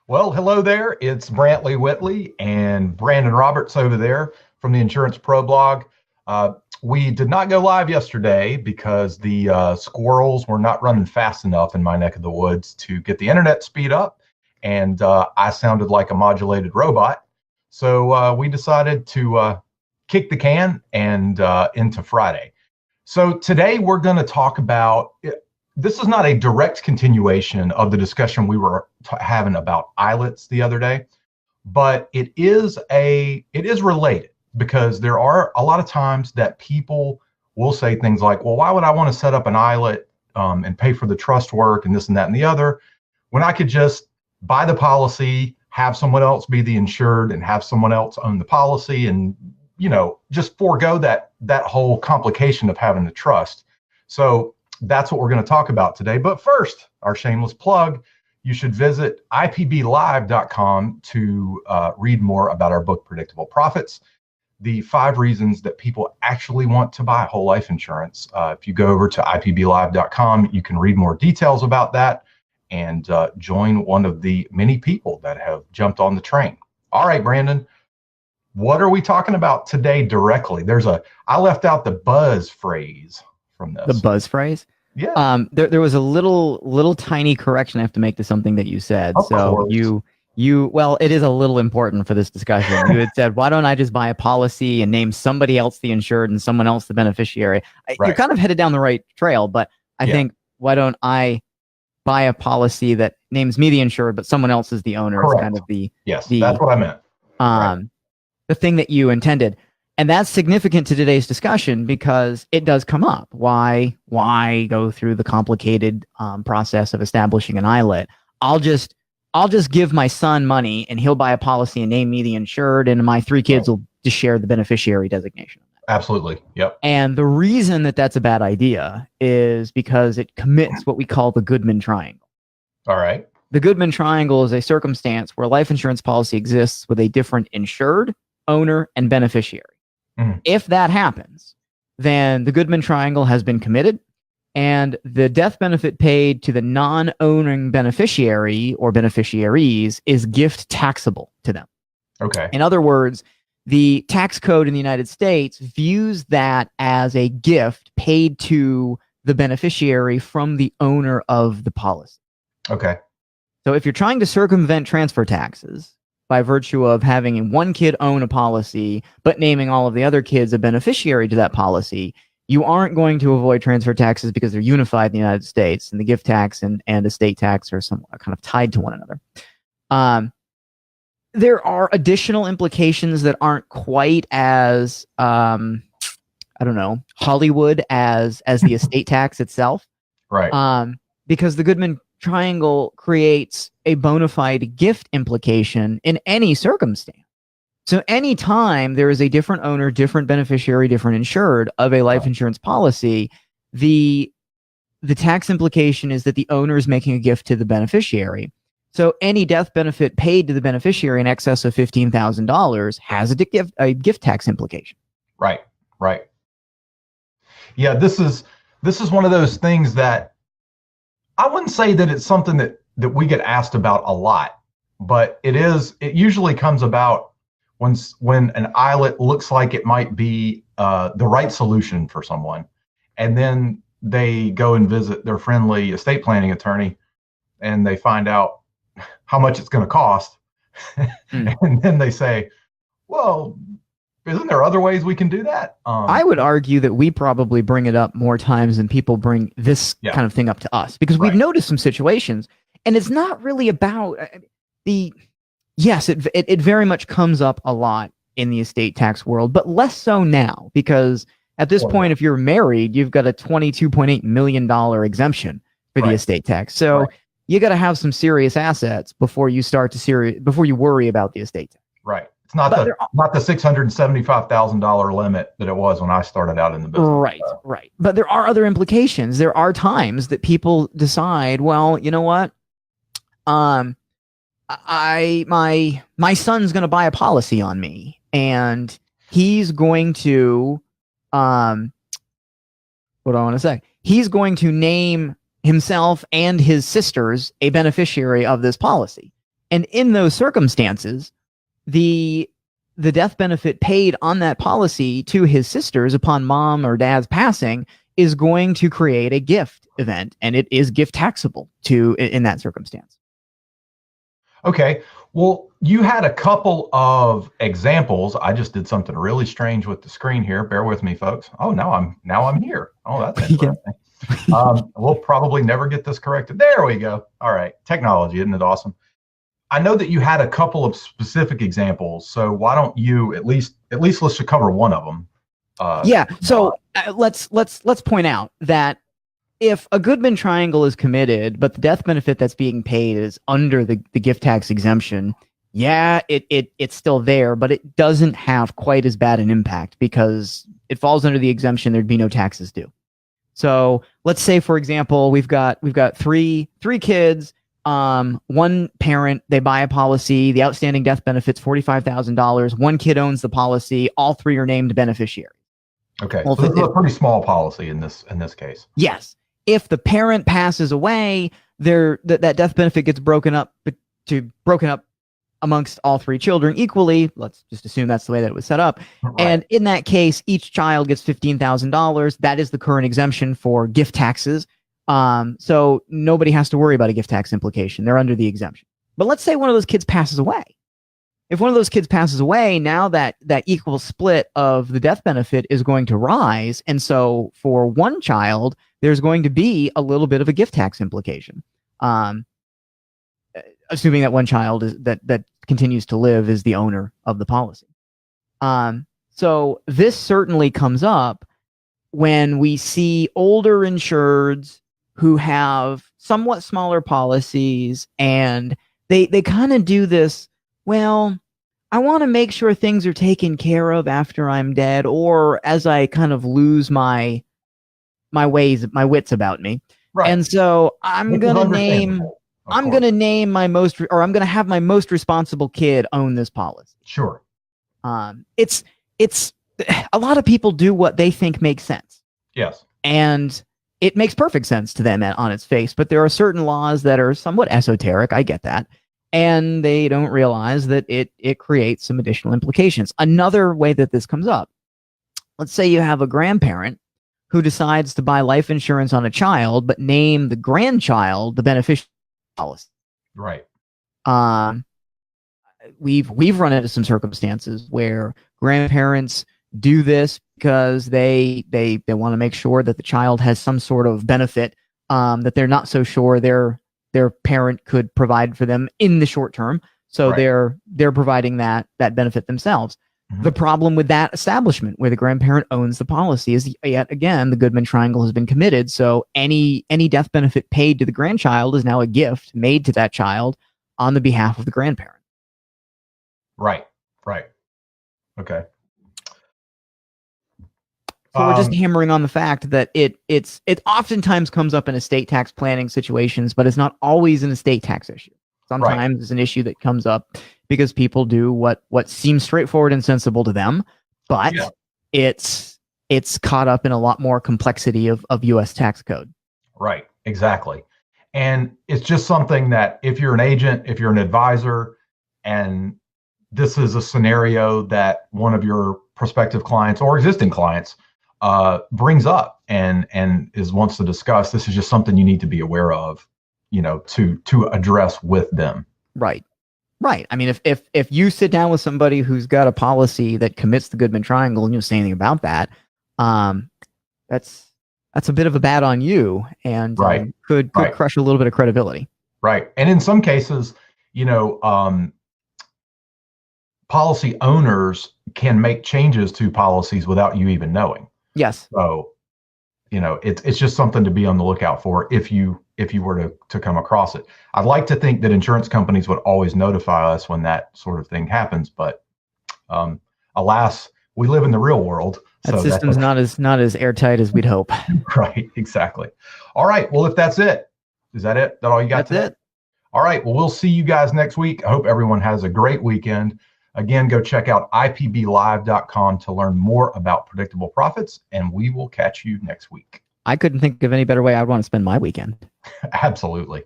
Well, hello there. It's Brantley Whitley and Brandon Roberts over there from the Insurance Pro blog. We did not go live yesterday because the squirrels were not running fast enough in my neck of the woods to get the internet speed up, and I sounded like a modulated robot. So we decided to kick the can and into Friday. So today we're going to talk about. This is not a direct continuation of the discussion we were having about ILETs the other day, but it is related because there are a lot of times that people will say things like, well, why would I want to set up an ILET and pay for the trust work and this and that and the other when I could just buy the policy, have someone else be the insured and have someone else own the policy and, just forego that whole complication of having the trust. So that's what we're going to talk about today. But first, our shameless plug, you should visit ipblive.com to read more about our book, Predictable Profits, the 5 reasons that people actually want to buy whole life insurance. If you go over to ipblive.com, you can read more details about that and join one of the many people that have jumped on the train. All right, Brandon, what are we talking about today directly? I left out the buzz phrase from this. The buzz phrase? Yeah. There was a little tiny correction I have to make to something that you said. Of course. Well, it is a little important for this discussion. You had said, why don't I just buy a policy and name somebody else the insured and someone else the beneficiary? Right. You're kind of headed down the right trail, but I think, why don't I buy a policy that names me the insured, but someone else is the owner? Correct. It's kind of Yes, that's what I meant. Right. The thing that you intended. And that's significant to today's discussion because it does come up. Why go through the complicated process of establishing an ILET? I'll just give my son money and he'll buy a policy and name me the insured, and my 3 kids will just share the beneficiary designation. Absolutely. Yep. And the reason that that's a bad idea is because it commits what we call the Goodman Triangle. All right. The Goodman Triangle is a circumstance where a life insurance policy exists with a different insured, owner, and beneficiary. If that happens, then the Goodman Triangle has been committed, and the death benefit paid to the non-owning beneficiary or beneficiaries is gift taxable to them. Okay. In other words, the tax code in the United States views that as a gift paid to the beneficiary from the owner of the policy. Okay. So if you're trying to circumvent transfer taxes by virtue of having one kid own a policy, but naming all of the other kids a beneficiary to that policy, you aren't going to avoid transfer taxes because they're unified in the United States, and the gift tax and estate tax are somewhat kind of tied to one another. There are additional implications that aren't quite as, Hollywood as the estate tax itself. Right. Because the Goodman Triangle creates a bona fide gift implication in any circumstance. So anytime there is a different owner, different beneficiary, different insured of a life insurance policy, the tax implication is that the owner is making a gift to the beneficiary. So any death benefit paid to the beneficiary in excess of $15,000 has a gift tax implication. Right. Yeah, this is one of those things that I wouldn't say that it's something that we get asked about a lot, but it usually comes about when an ILET looks like it might be the right solution for someone. And then they go and visit their friendly estate planning attorney and they find out how much it's going to cost. And then they say, well, isn't there other ways we can do that? I would argue that we probably bring it up more times than people bring this kind of thing up to us, because we've noticed some situations, and it's not really about yes, it very much comes up a lot in the estate tax world, but less so now, because at this point, if you're married, you've got a $22.8 million exemption for the estate tax. So you got to have some serious assets before you before you worry about the estate tax. Right. It's not the $675,000 limit that it was when I started out in the business. Right. But there are other implications. There are times that people decide, well, you know what? My son's going to buy a policy on me, and he's going to what do I want to say? He's going to name himself and his sisters a beneficiary of this policy. And in those circumstances, the death benefit paid on that policy to his sisters upon mom or dad's passing is going to create a gift event, and it is gift taxable in that circumstance. Okay. Well, you had a couple of examples. I just did something really strange with the screen here. Bear with me, folks. Oh, now I'm here. Oh, that's interesting. We'll probably never get this corrected. There we go. All right. Technology, isn't it awesome? I know that you had a couple of specific examples, so why don't you at least let's just cover one of them. So let's point out that if a Goodman Triangle is committed, but the death benefit that's being paid is under the gift tax exemption, it's still there, but it doesn't have quite as bad an impact because it falls under the exemption. There'd be no taxes due. So let's say, for example, we've got three kids. One parent, they buy a policy. The outstanding death benefit's $45,000. One kid owns the policy. All three are named beneficiaries. Okay, well, so this is a pretty small policy in this case. Yes. If the parent passes away, that death benefit gets broken up amongst all three children equally. Let's just assume that's the way that it was set up. Right. And in that case, each child gets $15,000. That is the current exemption for gift taxes. So nobody has to worry about a gift tax implication. They're under the exemption. But let's say one of those kids passes away. If one of those kids passes away, now that equal split of the death benefit is going to rise. And so for one child, there's going to be a little bit of a gift tax implication. Assuming that one child that continues to live is the owner of the policy. So this certainly comes up when we see older insureds who have somewhat smaller policies, and they kind of do this, well, I want to make sure things are taken care of after I'm dead, or as I kind of lose my wits about me. Right. And so I'm going to have my most responsible kid own this policy. Sure. It's a lot of people do what they think makes sense. Yes. And it makes perfect sense to them on its face, but there are certain laws that are somewhat esoteric. I get that. And they don't realize that it creates some additional implications. Another way that this comes up, let's say you have a grandparent who decides to buy life insurance on a child, but name the grandchild the beneficiary policy. Right. We've run into some circumstances where grandparents do this because they want to make sure that the child has some sort of benefit that they're not so sure their parent could provide for them in the short term. So right. they're providing that benefit themselves. Mm-hmm. The problem with that establishment where the grandparent owns the policy is yet again the Goodman Triangle has been committed. So any death benefit paid to the grandchild is now a gift made to that child on the behalf of the grandparent. Right. Okay. So we're just hammering on the fact that it oftentimes comes up in estate tax planning situations, but it's not always an estate tax issue. Sometimes it's an issue that comes up because people do what seems straightforward and sensible to them, but it's caught up in a lot more complexity of U.S. tax code. Right, exactly. And it's just something that if you're an agent, if you're an advisor, and this is a scenario that one of your prospective clients or existing clients brings up and wants to discuss, this is just something you need to be aware of, to address with them. Right. I mean, if you sit down with somebody who's got a policy that commits the Goodman Triangle and you say anything about that, that's a bit of a bad on you and could crush a little bit of credibility. Right. And in some cases, policy owners can make changes to policies without you even knowing. Yes. So, it's just something to be on the lookout for if you were to come across it. I'd like to think that insurance companies would always notify us when that sort of thing happens, but alas, we live in the real world. That system's not as airtight as we'd hope. Right, exactly. All right, well, if that's it, is that it? That all you got today? That's it. All right, well, we'll see you guys next week. I hope everyone has a great weekend. Again, go check out ipblive.com to learn more about predictable profits, and we will catch you next week. I couldn't think of any better way I'd want to spend my weekend. Absolutely.